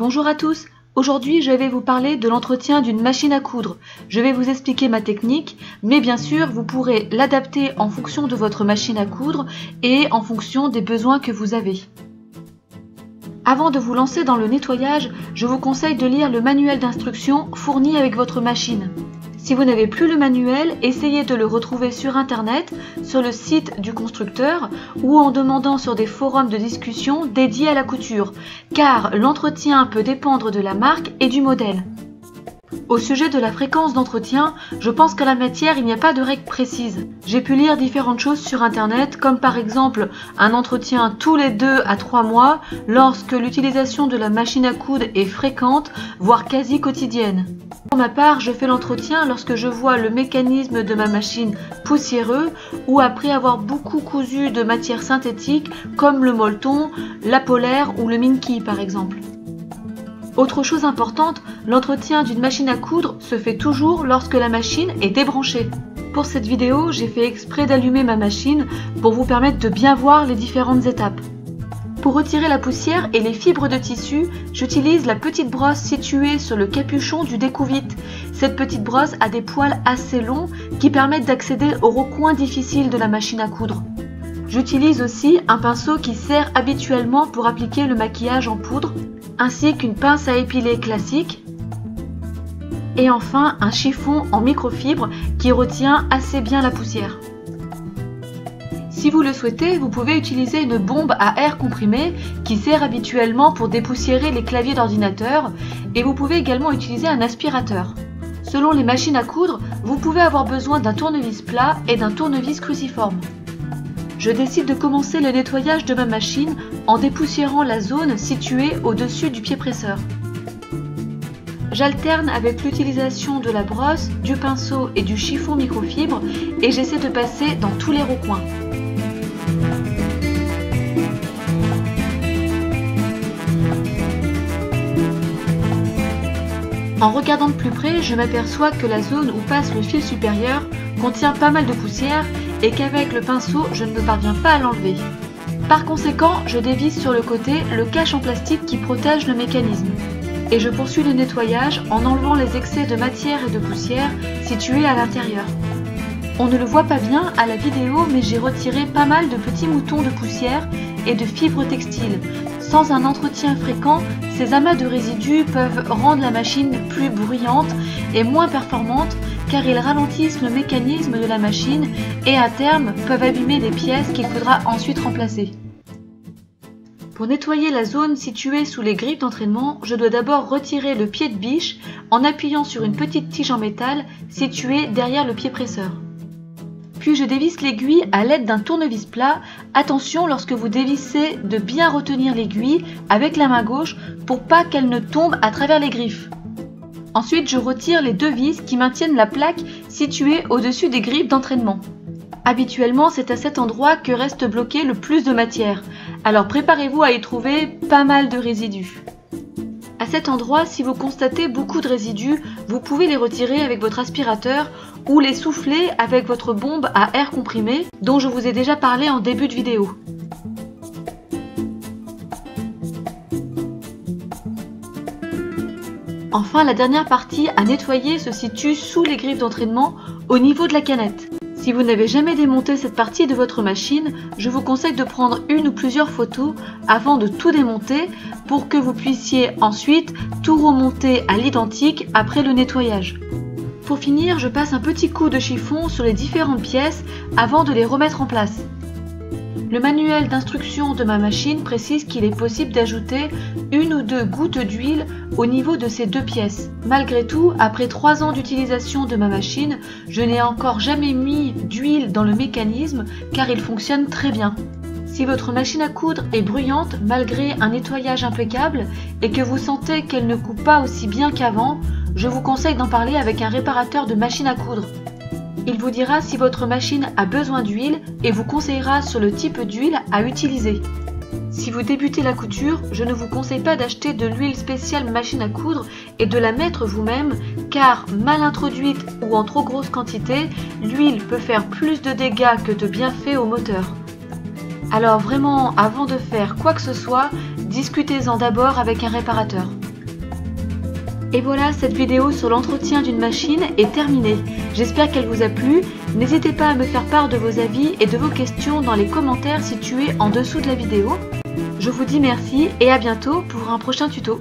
Bonjour à tous, aujourd'hui je vais vous parler de l'entretien d'une machine à coudre. Je vais vous expliquer ma technique, mais bien sûr vous pourrez l'adapter en fonction de votre machine à coudre et en fonction des besoins que vous avez. Avant de vous lancer dans le nettoyage, je vous conseille de lire le manuel d'instruction fourni avec votre machine. Si vous n'avez plus le manuel, essayez de le retrouver sur internet, sur le site du constructeur ou en demandant sur des forums de discussion dédiés à la couture, car l'entretien peut dépendre de la marque et du modèle. Au sujet de la fréquence d'entretien, je pense qu'en la matière, il n'y a pas de règle précise. J'ai pu lire différentes choses sur internet, comme par exemple un entretien tous les 2 à 3 mois lorsque l'utilisation de la machine à coudre est fréquente, voire quasi quotidienne. Pour ma part, je fais l'entretien lorsque je vois le mécanisme de ma machine poussiéreux ou après avoir beaucoup cousu de matière synthétique comme le molleton, la polaire ou le minky par exemple. Autre chose importante, l'entretien d'une machine à coudre se fait toujours lorsque la machine est débranchée. Pour cette vidéo, j'ai fait exprès d'allumer ma machine pour vous permettre de bien voir les différentes étapes. Pour retirer la poussière et les fibres de tissu, j'utilise la petite brosse située sur le capuchon du découvite. Cette petite brosse a des poils assez longs qui permettent d'accéder aux recoins difficiles de la machine à coudre. J'utilise aussi un pinceau qui sert habituellement pour appliquer le maquillage en poudre, ainsi qu'une pince à épiler classique, et enfin un chiffon en microfibre qui retient assez bien la poussière. Si vous le souhaitez, vous pouvez utiliser une bombe à air comprimé qui sert habituellement pour dépoussiérer les claviers d'ordinateur, et vous pouvez également utiliser un aspirateur. Selon les machines à coudre, vous pouvez avoir besoin d'un tournevis plat et d'un tournevis cruciforme. Je décide de commencer le nettoyage de ma machine en dépoussiérant la zone située au-dessus du pied presseur. J'alterne avec l'utilisation de la brosse, du pinceau et du chiffon microfibre et j'essaie de passer dans tous les recoins. En regardant de plus près, je m'aperçois que la zone où passe le fil supérieur contient pas mal de poussière et qu'avec le pinceau, je ne parviens pas à l'enlever. Par conséquent, je dévisse sur le côté le cache en plastique qui protège le mécanisme. Et je poursuis le nettoyage en enlevant les excès de matière et de poussière situés à l'intérieur. On ne le voit pas bien à la vidéo, mais j'ai retiré pas mal de petits moutons de poussière et de fibres textiles. Sans un entretien fréquent, ces amas de résidus peuvent rendre la machine plus bruyante et moins performante car ils ralentissent le mécanisme de la machine et à terme peuvent abîmer des pièces qu'il faudra ensuite remplacer. Pour nettoyer la zone située sous les griffes d'entraînement, je dois d'abord retirer le pied de biche en appuyant sur une petite tige en métal située derrière le pied presseur. Puis je dévisse l'aiguille à l'aide d'un tournevis plat. Attention lorsque vous dévissez de bien retenir l'aiguille avec la main gauche pour pas qu'elle ne tombe à travers les griffes. Ensuite, je retire les 2 vis qui maintiennent la plaque située au-dessus des griffes d'entraînement. Habituellement, c'est à cet endroit que reste bloqué le plus de matière. Alors préparez-vous à y trouver pas mal de résidus. À cet endroit, si vous constatez beaucoup de résidus, vous pouvez les retirer avec votre aspirateur ou les souffler avec votre bombe à air comprimé dont je vous ai déjà parlé en début de vidéo. Enfin, la dernière partie à nettoyer se situe sous les griffes d'entraînement au niveau de la canette. Si vous n'avez jamais démonté cette partie de votre machine, je vous conseille de prendre une ou plusieurs photos avant de tout démonter pour que vous puissiez ensuite tout remonter à l'identique après le nettoyage. Pour finir, je passe un petit coup de chiffon sur les différentes pièces avant de les remettre en place. Le manuel d'instruction de ma machine précise qu'il est possible d'ajouter 1 ou 2 gouttes d'huile au niveau de ces 2 pièces. Malgré tout, après 3 ans d'utilisation de ma machine, je n'ai encore jamais mis d'huile dans le mécanisme car il fonctionne très bien. Si votre machine à coudre est bruyante malgré un nettoyage impeccable et que vous sentez qu'elle ne coupe pas aussi bien qu'avant, je vous conseille d'en parler avec un réparateur de machine à coudre. Il vous dira si votre machine a besoin d'huile et vous conseillera sur le type d'huile à utiliser. Si vous débutez la couture, je ne vous conseille pas d'acheter de l'huile spéciale machine à coudre et de la mettre vous-même car mal introduite ou en trop grosse quantité, l'huile peut faire plus de dégâts que de bienfaits au moteur. Alors vraiment, avant de faire quoi que ce soit, discutez-en d'abord avec un réparateur. Et voilà, cette vidéo sur l'entretien d'une machine est terminée. J'espère qu'elle vous a plu. N'hésitez pas à me faire part de vos avis et de vos questions dans les commentaires situés en dessous de la vidéo. Je vous dis merci et à bientôt pour un prochain tuto.